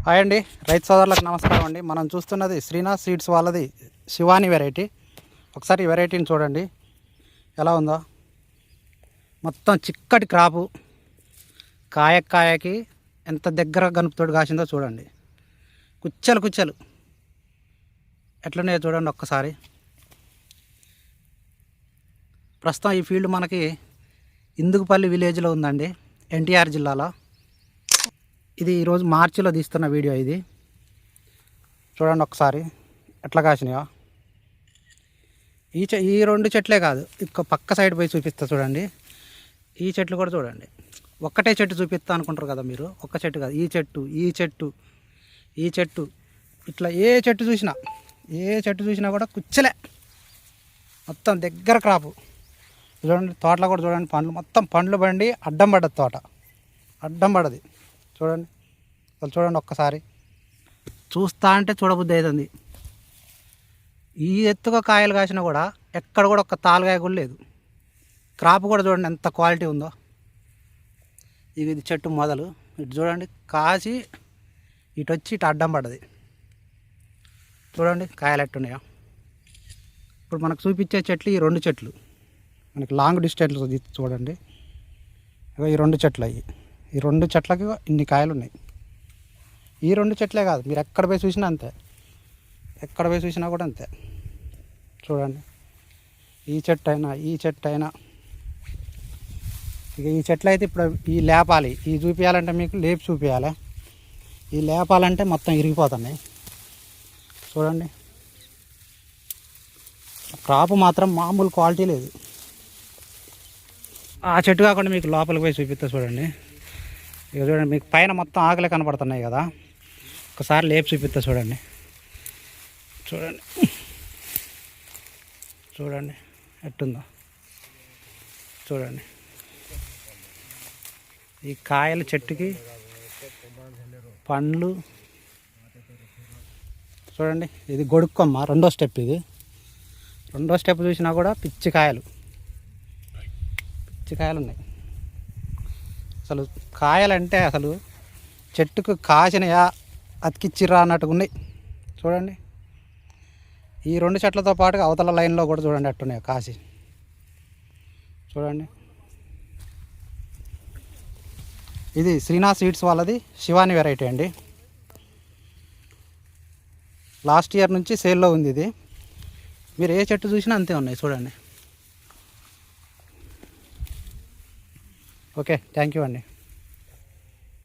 Hi అండి, రైతు సోదరులకు నమస్కారం అండి. మనం చూస్తున్నది శ్రీనాథ్ సీడ్స్ వాళ్ళది శివాని వెరైటీ. ఒకసారి ఈ వెరైటీని చూడండి ఎలా ఉందో. మొత్తం చిక్కటి క్రాపు, కాయకి ఎంత దగ్గర గనుపుతోడు కాసిందో చూడండి. కుచ్చలు కుచ్చలు ఎట్లనే చూడండి ఒక్కసారి. ప్రస్తుతం ఈ ఫీల్డ్ మనకి ఇందుకుపల్లి విలేజ్లో ఉందండి, ఎన్టీఆర్ జిల్లాలో. ఇది ఈరోజు మార్చిలో తీస్తున్న వీడియో. ఇది చూడండి ఒకసారి ఎట్లా కాసినాయో. ఈ రెండు చెట్లే కాదు, ఇక పక్క సైడ్ పోయి చూపిస్తా చూడండి. ఈ చెట్లు కూడా చూడండి. ఒక్కటే చెట్టు చూపిస్తా అనుకుంటారు కదా మీరు, ఒక్క చెట్టు కాదు, ఈ చెట్టు ఇట్లా ఏ చెట్టు చూసినా కూడా కుచ్చలే, మొత్తం దగ్గర క్రాపు. చూడండి తోటలో కూడా చూడండి, పండ్లు మొత్తం పండ్లు బండి అడ్డం పడ్డది, తోట అడ్డం పడ్డది. చూడండి అసలు చూడండి ఒక్కసారి. చూస్తా అంటే చూడబుద్ధి అవుతుంది. ఈ ఎత్తుగా కాయలు కాసినా కూడా ఎక్కడ కూడా ఒక్క తాలుగాయ కూడా లేదు. క్రాప్ కూడా చూడండి ఎంత క్వాలిటీ ఉందో. ఇది చెట్టు మొదలు ఇటు చూడండి, కాసి ఇటు వచ్చి ఇటు అడ్డం పడ్డది. చూడండి కాయలు ఎట్టున్నాయో. ఇప్పుడు మనకు చూపించే చెట్లు ఈ రెండు చెట్లు, మనకి లాంగ్ డిస్టెన్స్ చూడండి. ఈ రెండు చెట్లు అయ్యి, ఈ రెండు చెట్లకి ఇన్ని కాయలు ఉన్నాయి. ఈ రెండు చెట్లే కాదు, మీరు ఎక్కడ పోయి చూసినా అంతే, ఎక్కడ పోయి చూసినా కూడా అంతే. చూడండి ఈ చెట్టు అయినా ఇక ఈ చెట్లు అయితే ఇప్పుడు ఈ లేపాలి, ఈ చూపించాలంటే మీకు లేపి చూపించాలి. ఈ లేపాలంటే మొత్తం ఇరిగిపోతున్నాయి. చూడండి క్రాప్ మాత్రం మామూలు క్వాలిటీ లేదు. ఆ చెట్టు కాకుండా మీకు లోపలికి పోయి చూపిస్తా చూడండి. ఇక చూడండి మీకు పైన మొత్తం ఆకులే కనపడుతున్నాయి కదా, ఒకసారి లేపి చూపిస్తా చూడండి. చూడండి ఎట్టుందో చూడండి. ఈ కాయలు చెట్టుకి పండ్లు చూడండి. ఇది గొడుక్కొమ్మ, రెండో స్టెప్. ఇది రెండో స్టెప్ చూసినా కూడా పిచ్చి కాయలు ఉన్నాయి. అసలు కాయలంటే అసలు చెట్టుకు కాసినయా అతికిచ్చిర్రా అన్నట్టుగా ఉన్నాయి. చూడండి ఈ రెండు చెట్లతో పాటుగా అవతల లైన్లో కూడా చూడండి అట్టున్నాయి కాసి. చూడండి ఇది శ్రీనాథ్ సీడ్స్ వాళ్ళది శివాని వెరైటీ అండి. లాస్ట్ ఇయర్ నుంచి సేల్లో ఉంది ఇది. మీరు ఏ చెట్టు చూసినా అంతే ఉన్నాయి. చూడండి. ఓకే, థ్యాంక్ యూ అండి.